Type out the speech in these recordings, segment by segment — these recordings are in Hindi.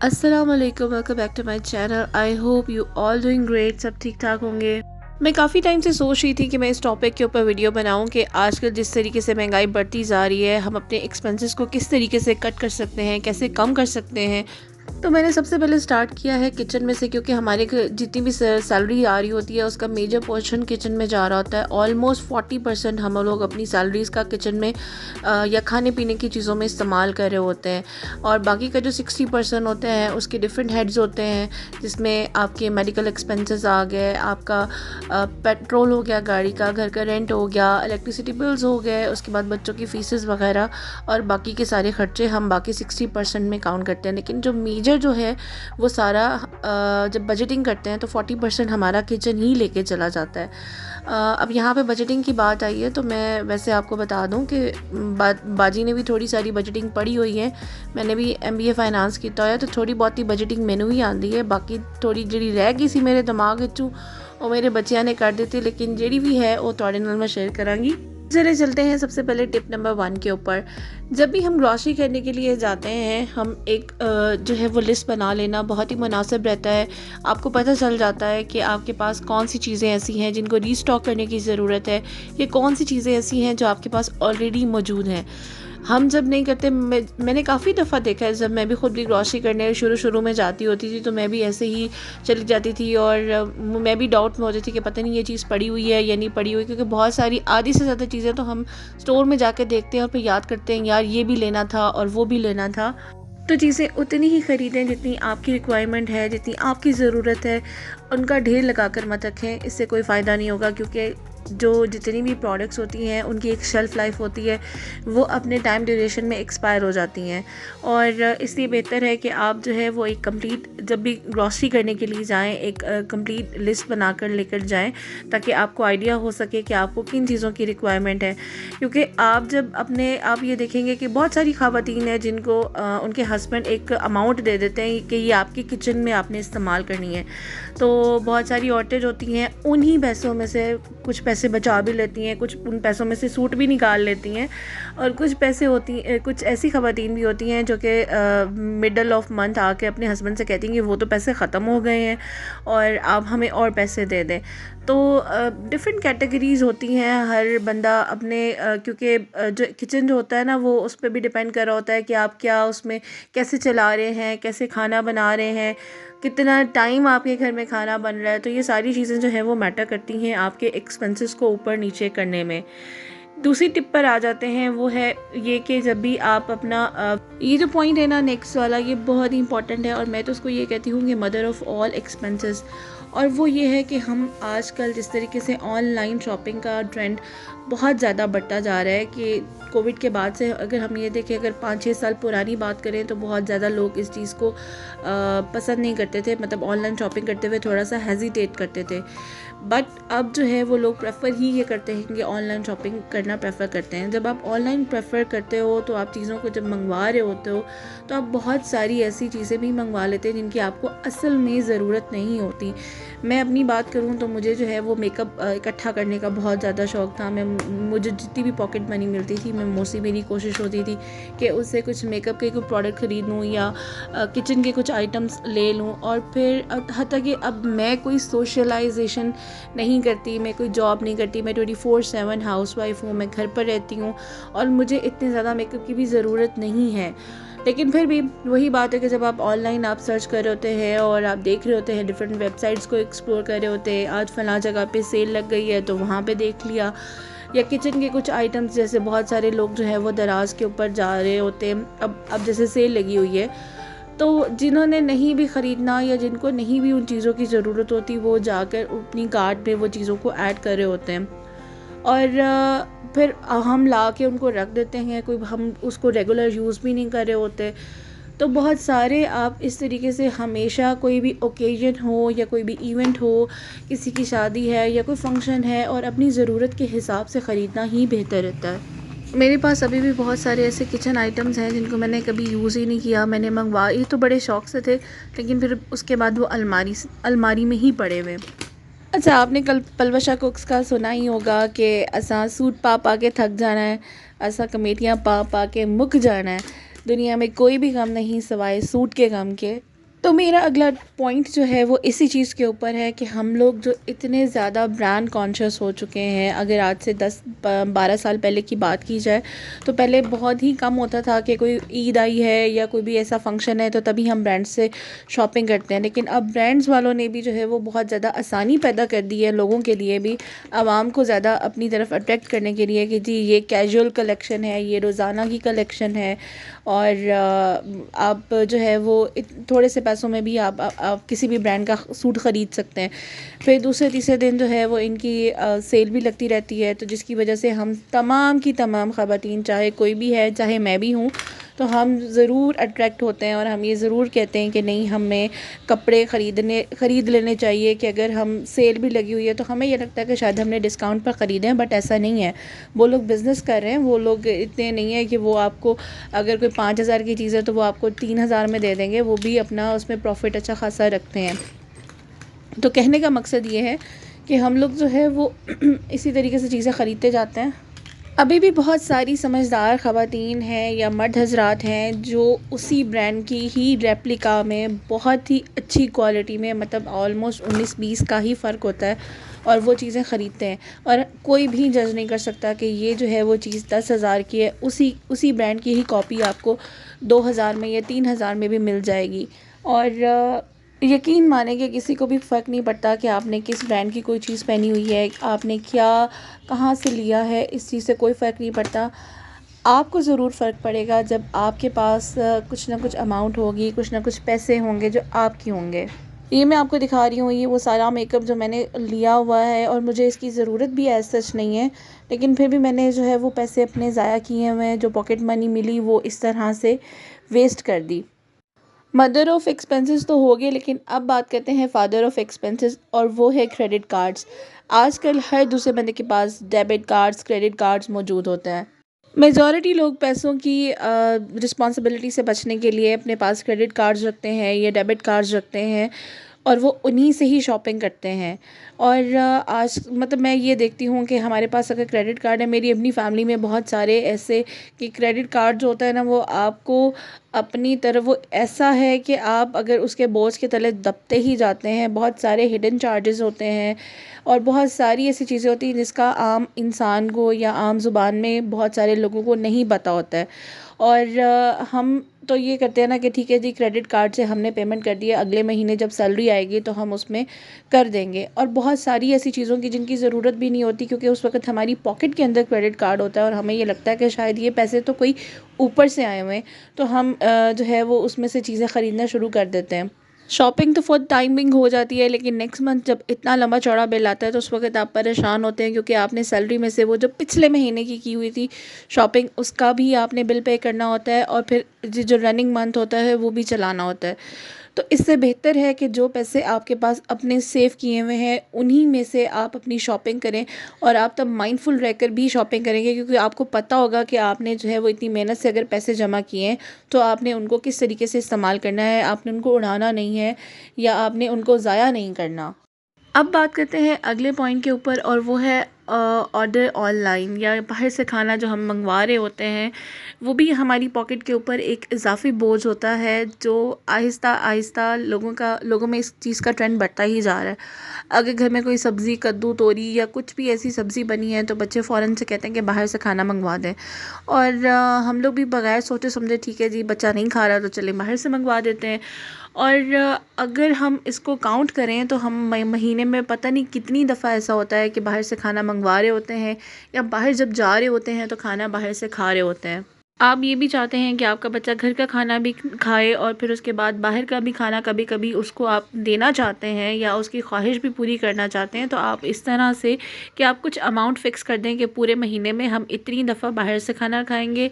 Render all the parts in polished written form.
अस्सलाम वालेकुम, welcome back to my channel. I hope you all doing great. सब ठीक ठाक होंगे। मैं काफ़ी टाइम से सोच रही थी कि मैं इस टॉपिक के ऊपर वीडियो बनाऊं कि आजकल जिस तरीके से महंगाई बढ़ती जा रही है, हम अपने एक्सपेंसेस को किस तरीके से कट कर सकते हैं, कैसे कम कर सकते हैं। तो मैंने सबसे पहले स्टार्ट किया है किचन में से, क्योंकि हमारे जितनी भी सैलरी आ रही होती है उसका मेजर पोर्शन किचन में जा रहा होता है। ऑलमोस्ट 40% हम लोग अपनी सैलरीज़ का किचन में या खाने पीने की चीज़ों में इस्तेमाल कर रहे होते हैं, और बाकी का जो 60% होते हैं उसके डिफरेंट हेड्स होते हैं, जिसमें आपके मेडिकल एक्सपेंसेस आ गए, आपका पेट्रोल हो गया गाड़ी का, घर का रेंट हो गया, इलेक्ट्रिसिटी बिल्स हो गए, उसके बाद बच्चों की फीसेस वगैरह, और बाकी के सारे खर्चे हम बाकी 60% में काउंट करते हैं। लेकिन जो मेजर जो है वो सारा जब बजटिंग करते हैं तो 40% हमारा किचन ही लेके चला जाता है। अब यहाँ पे बजटिंग की बात आई है तो मैं वैसे आपको बता दूँ कि बाजी ने भी थोड़ी सारी बजटिंग पढ़ी हुई है। मैंने भी MBA फाइनेंस किया है, तो थोड़ी बहुत ही बजटिंग मैनू भी आती है। बाकी थोड़ी जी रह गई सी मेरे दिमाग विचों, और मेरे बच्चों ने कर दी, लेकिन जी भी है वो थोड़े नाल मैं शेयर करांगी। चले चलते हैं सबसे पहले टिप नंबर 1 के ऊपर। जब भी हम ग्रॉसरी करने के लिए जाते हैं, हम एक जो है वो लिस्ट बना लेना बहुत ही मुनासिब रहता है। आपको पता चल जाता है कि आपके पास कौन सी चीज़ें ऐसी हैं जिनको रीस्टॉक करने की ज़रूरत है, या कौन सी चीज़ें ऐसी हैं जो आपके पास ऑलरेडी मौजूद हैं। हम जब नहीं करते, मैंने काफ़ी दफ़ा देखा है, जब मैं भी खुद भी ग्रॉसरी करने शुरू में जाती होती थी तो मैं भी ऐसे ही चली जाती थी, और मैं भी डाउट में होती थी कि पता नहीं ये चीज़ पड़ी हुई है या नहीं पड़ी हुई, क्योंकि बहुत सारी आधी से ज़्यादा चीज़ें तो हम स्टोर में जाके देखते हैं और फिर याद करते हैं यार ये भी लेना था और वो भी लेना था। तो चीज़ें उतनी ही ख़रीदें जितनी आपकी रिक्वायरमेंट है, जितनी आपकी ज़रूरत है। उनका ढेर लगा कर मत रखें, इससे कोई फ़ायदा नहीं होगा, क्योंकि जो जितनी भी प्रोडक्ट्स होती हैं उनकी एक शेल्फ़ लाइफ होती है, वो अपने टाइम ड्यूरेशन में एक्सपायर हो जाती हैं। और इसलिए बेहतर है कि आप जो है वो एक कंप्लीट, जब भी ग्रॉसरी करने के लिए जाएं, एक कंप्लीट लिस्ट बनाकर लेकर जाएं, ताकि आपको आइडिया हो सके कि आपको किन चीज़ों की रिक्वायरमेंट है। क्योंकि आप ये देखेंगे कि बहुत सारी ख़वातीन हैं जिनको उनके हस्बैंड एक अमाउंट दे देते हैं कि ये आपकी किचन में आपने इस्तेमाल करनी है। तो बहुत सारी औरतें होती हैं, उन्हीं पैसों में से कुछ पैसे बचा भी लेती हैं, कुछ उन पैसों में से सूट भी निकाल लेती हैं, और कुछ ऐसी ख़वातीन भी होती हैं जो कि मिडल ऑफ मंथ आके अपने हस्बैंड से कहती हैं कि वो तो पैसे ख़त्म हो गए हैं और आप हमें और पैसे दे दें। तो डिफरेंट कैटेगरीज़ होती हैं, हर बंदा अपने क्योंकि जो किचन जो होता है ना, वो उस पर भी डिपेंड कर रहा होता है कि आप क्या उसमें कैसे चला रहे हैं, कैसे खाना बना रहे हैं, कितना टाइम आपके घर में खाना बन रहा है। तो ये सारी चीज़ें जो हैं वो मैटर करती हैं आपके एक्सपेंसेस को ऊपर नीचे करने में। दूसरी टिप पर आ जाते हैं, वो है ये कि जब भी आप अपना ये जो पॉइंट है ना नेक्स्ट वाला, ये बहुत ही इंपॉर्टेंट है, और मैं तो उसको ये कहती हूँ कि मदर ऑफ़ ऑल एक्सपेंसेस। और वो ये है कि हम आजकल जिस तरीके से ऑनलाइन शॉपिंग का ट्रेंड बहुत ज़्यादा बढ़ता जा रहा है, कि कोविड के बाद से अगर हम ये देखें, अगर 5-6 साल पुरानी बात करें, तो बहुत ज़्यादा लोग इस चीज़ को पसंद नहीं करते थे, मतलब ऑनलाइन शॉपिंग करते हुए थोड़ा सा हेजिटेट करते थे। बट अब जो है वो लोग प्रेफर ही ये करते हैं कि ऑनलाइन शॉपिंग करना प्रेफर करते हैं। जब आप ऑनलाइन प्रेफर करते हो तो आप चीज़ों को जब मंगवा रहे होते हो तो आप बहुत सारी ऐसी चीज़ें भी मंगवा लेते हैं जिनकी आपको असल में ज़रूरत नहीं होती। मैं अपनी बात करूं तो मुझे जो है वो मेकअप इकट्ठा करने का बहुत ज़्यादा शौक़ था। मुझे जितनी भी पॉकेट मनी मिलती थी, मैं मोस्टली मेरी कोशिश होती थी कि उससे कुछ मेकअप के कोई प्रोडक्ट ख़रीद लूँ या किचन के कुछ आइटम्स ले लूँ। और फिर हत्ता कि अब मैं कोई सोशलाइजेशन नहीं करती, मैं कोई जॉब नहीं करती, मैं 24/7 हाउसवाइफ हूँ, मैं घर पर रहती हूँ, और मुझे इतने ज़्यादा मेकअप की भी ज़रूरत नहीं है। लेकिन फिर भी वही बात है कि जब आप ऑनलाइन आप सर्च कर रहे होते हैं और आप देख रहे होते हैं, डिफरेंट वेबसाइट्स को एक्सप्लोर कर रहे होते हैं, आज फलां जगह पे सेल लग गई है तो वहाँ पे देख लिया, या किचन के कुछ आइटम्स, जैसे बहुत सारे लोग जो है वो दराज के ऊपर जा रहे होते हैं, अब जैसे सेल लगी हुई है, तो जिन्होंने नहीं भी ख़रीदना या जिनको नहीं भी उन चीज़ों की ज़रूरत होती, वो जाकर अपनी कार्ट में वो चीज़ों को ऐड कर रहे होते हैं, और फिर हम ला के उनको रख देते हैं, कोई हम उसको रेगुलर यूज़ भी नहीं कर रहे होते। तो बहुत सारे आप इस तरीके से हमेशा कोई भी ओकेजन हो या कोई भी इवेंट हो, किसी की शादी है या कोई फंक्शन है, और अपनी ज़रूरत के हिसाब से ख़रीदना ही बेहतर रहता है। मेरे पास अभी भी बहुत सारे ऐसे किचन आइटम्स हैं जिनको मैंने कभी यूज़ ही नहीं किया। मैंने मंगवाए तो बड़े शौक़ से थे, लेकिन फिर उसके बाद वो अलमारी में ही पड़े हुए। अच्छा, आपने कल पलवशा कुक्स का सुना ही होगा कि असा सूट पा पा के थक जाना है, असा कमेटियाँ पा पा के मुक जाना है। दुनिया में कोई भी गम नहीं सिवाय सूट के गम के। तो मेरा अगला पॉइंट जो है वो इसी चीज़ के ऊपर है कि हम लोग जो इतने ज़्यादा ब्रांड कॉन्शियस हो चुके हैं। अगर आज से 10-12 साल पहले की बात की जाए तो पहले बहुत ही कम होता था कि कोई ईद आई है या कोई भी ऐसा फंक्शन है तो तभी हम ब्रांड से शॉपिंग करते हैं। लेकिन अब ब्रांड्स वालों ने भी जो है वो बहुत ज़्यादा आसानी पैदा कर दी है लोगों के लिए भी, आवाम को ज़्यादा अपनी तरफ अट्रैक्ट करने के लिए कि जी ये कैजुअल कलेक्शन है, ये रोज़ाना की कलेक्शन है और आप जो है वो थोड़े से पैसों में भी आप किसी भी ब्रांड का सूट ख़रीद सकते हैं। फिर दूसरे तीसरे दिन जो है वो इनकी सेल भी लगती रहती है, तो जिसकी वजह से हम तमाम की तमाम ख़वातीन, चाहे कोई भी है चाहे मैं भी हूँ, तो हम ज़रूर अट्रैक्ट होते हैं और हम ये ज़रूर कहते हैं कि नहीं, हमें कपड़े ख़रीद लेने चाहिए कि अगर हम सेल भी लगी हुई है तो हमें ये लगता है कि शायद हमने डिस्काउंट पर ख़रीदें, बट ऐसा नहीं है। वो लोग बिज़नेस कर रहे हैं, वो लोग इतने नहीं है कि वो आपको अगर कोई 5,000 की चीज़ है तो वो आपको 3,000 में दे देंगे, वो भी अपना उसमें प्रॉफिट अच्छा खासा रखते हैं। तो कहने का मकसद ये है कि हम लोग जो है वो इसी तरीके से चीज़ें ख़रीदते जाते हैं। अभी भी बहुत सारी समझदार ख़वातीन हैं या मर्द हज़रात हैं जो उसी ब्रांड की ही रेप्लिका में बहुत ही अच्छी क्वालिटी में, मतलब ऑलमोस्ट 19-20 का ही फ़र्क होता है, और वो चीज़ें ख़रीदते हैं। और कोई भी जज नहीं कर सकता कि ये जो है वो चीज़ 10,000 की है, उसी ब्रांड की ही कॉपी आपको 2,000 में या 3,000 में भी मिल जाएगी। और यकीन माने कि किसी को भी फ़र्क नहीं पड़ता कि आपने किस ब्रांड की कोई चीज़ पहनी हुई है, आपने क्या कहाँ से लिया है, इस चीज़ से कोई फ़र्क नहीं पड़ता। आपको ज़रूर फ़र्क पड़ेगा जब आपके पास कुछ ना कुछ अमाउंट होगी, कुछ ना कुछ पैसे होंगे जो आपके होंगे। ये मैं आपको दिखा रही हूँ, ये वो सारा मेकअप जो मैंने लिया हुआ है, और मुझे इसकी ज़रूरत भी एज़ सच नहीं है, लेकिन फिर भी मैंने जो है वो पैसे अपने ज़ाया किए हुए हैं, जो पॉकेट मनी मिली वो इस तरह से वेस्ट कर दी। मदर ऑफ़ एक्सपेंसेस तो हो गए, लेकिन अब बात करते हैं फादर ऑफ़ एक्सपेंसेस, और वो है क्रेडिट कार्ड्स। आजकल हर दूसरे बंदे के पास डेबिट कार्ड्स, क्रेडिट कार्ड्स मौजूद होते हैं। मेजॉरिटी लोग पैसों की रिस्पॉन्सिबिलिटी से बचने के लिए अपने पास क्रेडिट कार्ड्स रखते हैं या डेबिट कार्ड्स रखते हैं, और वो उन्हीं से ही शॉपिंग करते हैं। और आज मतलब मैं ये देखती हूँ कि हमारे पास अगर क्रेडिट कार्ड है, मेरी अपनी फैमिली में बहुत सारे ऐसे कि क्रेडिट कार्ड जो होता है ना, वो आपको अपनी तरफ वो ऐसा है कि आप अगर उसके बोझ के तले दबते ही जाते हैं। बहुत सारे हिडन चार्जेस होते हैं और बहुत सारी ऐसी चीज़ें होती हैं जिसका आम इंसान को या आम ज़ुबान में बहुत सारे लोगों को नहीं पता होता है। और हम तो ये करते हैं ना कि ठीक है जी, क्रेडिट कार्ड से हमने पेमेंट कर दी है, अगले महीने जब सैलरी आएगी तो हम उसमें कर देंगे। और बहुत सारी ऐसी चीज़ों की जिनकी ज़रूरत भी नहीं होती, क्योंकि उस वक्त हमारी पॉकेट के अंदर क्रेडिट कार्ड होता है और हमें ये लगता है कि शायद ये पैसे तो कोई ऊपर से आए हुए हैं, तो हम जो है वो उसमें से चीज़ें ख़रीदना शुरू कर देते हैं। शॉपिंग तो फॉर टाइमिंग हो जाती है, लेकिन नेक्स्ट मंथ जब इतना लंबा चौड़ा बिल आता है तो उस वक्त आप परेशान होते हैं, क्योंकि आपने सैलरी में से वो जो पिछले महीने की हुई थी शॉपिंग, उसका भी आपने बिल पे करना होता है, और फिर जो रनिंग मंथ होता है वो भी चलाना होता है। तो इससे बेहतर है कि जो पैसे आपके पास अपने सेव किए हुए हैं उन्हीं में से आप अपनी शॉपिंग करें, और आप तब माइंडफुल रहकर भी शॉपिंग करेंगे, क्योंकि आपको पता होगा कि आपने जो है वो इतनी मेहनत से अगर पैसे जमा किए हैं तो आपने उनको किस तरीके से इस्तेमाल करना है, आपने उनको उड़ाना नहीं है या आपने उनको ज़ाया नहीं करना। अब बात करते हैं अगले पॉइंट के ऊपर, और वो है ऑर्डर ऑनलाइन या बाहर से खाना जो हम मंगवा रहे होते हैं, वो भी हमारी पॉकेट के ऊपर एक इजाफी बोझ होता है, जो आहिस्ता आहिस्ता लोगों में इस चीज़ का ट्रेंड बढ़ता ही जा रहा है। अगर घर में कोई सब्ज़ी, कद्दू, तोरी या कुछ भी ऐसी सब्ज़ी बनी है तो बच्चे फ़ौरन से कहते हैं कि बाहर से खाना मंगवा दें, और हम लोग भी बगैर सोचे समझे ठीक है जी, बच्चा नहीं खा रहा तो चले बाहर से मंगवा देते हैं। और अगर हम इसको काउंट करें तो हम महीने में पता नहीं कितनी दफ़ा ऐसा होता है कि बाहर से खाना मंगवा रहे होते हैं, या बाहर जब जा रहे होते हैं तो खाना बाहर से खा रहे होते हैं। आप ये भी चाहते हैं कि आपका बच्चा घर का खाना भी खाए, और फिर उसके बाद बाहर का भी खाना कभी कभी उसको आप देना चाहते हैं या उसकी ख्वाहिश भी पूरी करना चाहते हैं, तो आप इस तरह से कि आप कुछ अमाउंट फ़िक्स कर दें कि पूरे महीने में हम इतनी दफ़ा बाहर से खाना खाएंगे,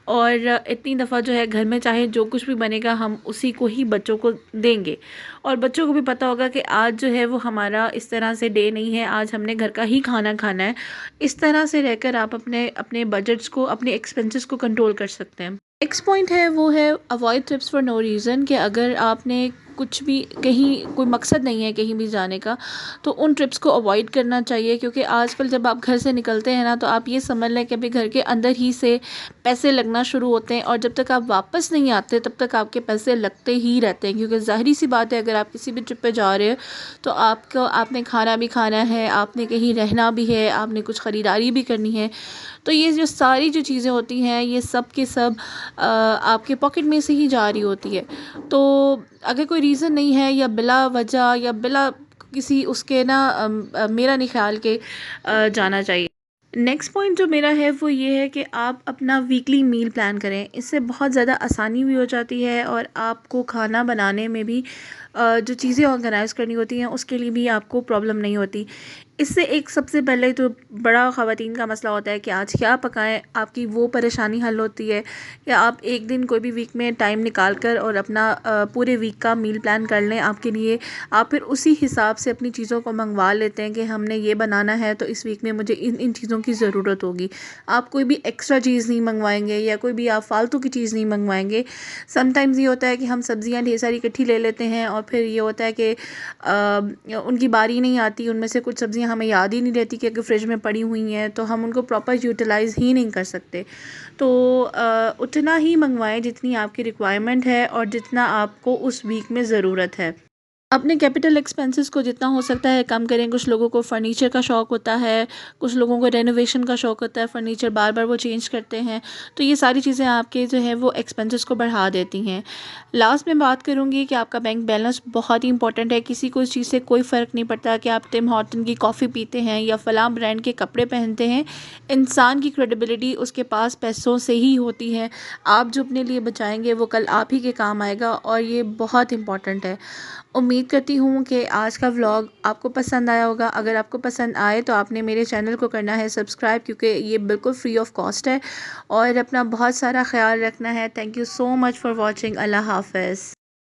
और इतनी दफ़ा जो है घर में चाहे जो कुछ भी बनेगा हम उसी को ही बच्चों को देंगे। और बच्चों को भी पता होगा कि आज जो है वो हमारा इस तरह से डे नहीं है, आज हमने घर का ही खाना खाना है। इस तरह से रहकर आप अपने अपने बजट्स को, अपने एक्सपेंसेस को कंट्रोल कर सकते हैं। नेक्स्ट पॉइंट है वो है avoid trips for no reason, कि अगर आपने कुछ भी कहीं कोई मकसद नहीं है कहीं भी जाने का, तो उन ट्रिप्स को अवॉइड करना चाहिए। क्योंकि आजकल जब आप घर से निकलते हैं ना, तो आप ये समझ लें कि अभी घर के अंदर ही से पैसे लगना शुरू होते हैं, और जब तक आप वापस नहीं आते तब तक आपके पैसे लगते ही रहते हैं। क्योंकि ज़ाहिर सी बात है, अगर आप किसी भी ट्रिप पे जा रहे हो तो आपने खाना भी खाना है, आपने कहीं रहना भी है, आपने कुछ ख़रीदारी भी करनी है। तो ये जो सारी जो चीज़ें होती हैं, ये सब के सब आपके पॉकेट में से ही जा रही होती है। तो अगर कोई रीज़न नहीं है, या बिला वजह या बिला किसी उसके ना मेरा नहीं ख्याल के जाना चाहिए। नेक्स्ट पॉइंट जो मेरा है वो ये है कि आप अपना वीकली मील प्लान करें। इससे बहुत ज़्यादा आसानी भी हो जाती है, और आपको खाना बनाने में भी जो चीज़ें ऑर्गेनाइज़ करनी होती हैं उसके लिए भी आपको प्रॉब्लम नहीं होती। इससे एक सबसे पहले तो बड़ा ख़वातीन का मसला होता है कि आज क्या पकाएं, आपकी वो परेशानी हल होती है कि आप एक दिन कोई भी वीक में टाइम निकाल कर और अपना पूरे वीक का मील प्लान कर लें आपके लिए। आप फिर उसी हिसाब से अपनी चीज़ों को मंगवा लेते हैं कि हमने ये बनाना है तो इस वीक में मुझे इन इन चीज़ों की ज़रूरत होगी। आप कोई भी एक्स्ट्रा चीज़ नहीं मंगवाएंगे, या कोई भी आप फालतू की चीज़ नहीं मंगवाएंगे। समटाइम्स ये होता है कि हम सब्ज़ियाँ ढेर सारी इकट्ठी ले लेते हैं, और फिर ये होता है कि उनकी बारी नहीं आती, उनमें से कुछ सब्ज़ियाँ हमें याद ही नहीं रहती कि अगर फ्रिज में पड़ी हुई हैं तो हम उनको प्रॉपर यूटिलाइज़ ही नहीं कर सकते। तो उतना ही मंगवाएं जितनी आपकी रिक्वायरमेंट है और जितना आपको उस वीक में ज़रूरत है। अपने कैपिटल एक्सपेंसेस को जितना हो सकता है कम करें। कुछ लोगों को फ़र्नीचर का शौक़ होता है, कुछ लोगों को रेनोवेशन का शौक़ होता है, फ़र्नीचर बार बार वो चेंज करते हैं। तो ये सारी चीज़ें आपके जो है वो एक्सपेंसेस को बढ़ा देती हैं। लास्ट में बात करूँगी कि आपका बैंक बैलेंस बहुत ही इंपॉर्टेंट है। किसी को इस चीज़ से कोई फ़र्क नहीं पड़ता कि आप टिम हॉर्टन की कॉफ़ी पीते हैं या फ़लाँ ब्रांड के कपड़े पहनते हैं। इंसान की क्रेडिबिलिटी उसके पास पैसों से ही होती है। आप जो अपने लिए बचाएंगे वो कल आप ही के काम आएगा, और ये बहुत इंपॉर्टेंट है। उम्मीद करती हूँ कि आज का व्लॉग आपको पसंद आया होगा। अगर आपको पसंद आए तो आपने मेरे चैनल को करना है सब्सक्राइब, क्योंकि ये बिल्कुल फ्री ऑफ कॉस्ट है। और अपना बहुत सारा ख्याल रखना है। Thank you so much for watching. अल्लाह हाफ़िज़।